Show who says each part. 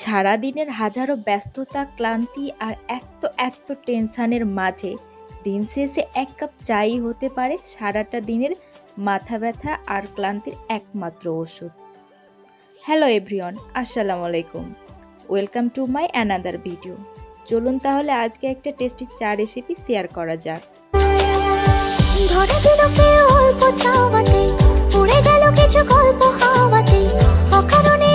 Speaker 1: সারাদিনের হাজারো ব্যস্ততা, ক্লান্তি আর এত টেনশনের মাঝে দিন শেষে এক কাপ চাই হতে পারে সারাটা দিনের মাথা ব্যথা আর ক্লান্তির একমাত্র ওষুধ। হ্যালো এভরিওয়ান, আসসালামু আলাইকুম। Welcome to my another video. চলুন তাহলে আজকে একটা টেস্টি চা রেসিপি শেয়ার করা যাক।
Speaker 2: ধরে দিল কেউ অল্প চাওয়াতে, উড়ে গেল কিছু গল্প হাওয়াতে, অকারণে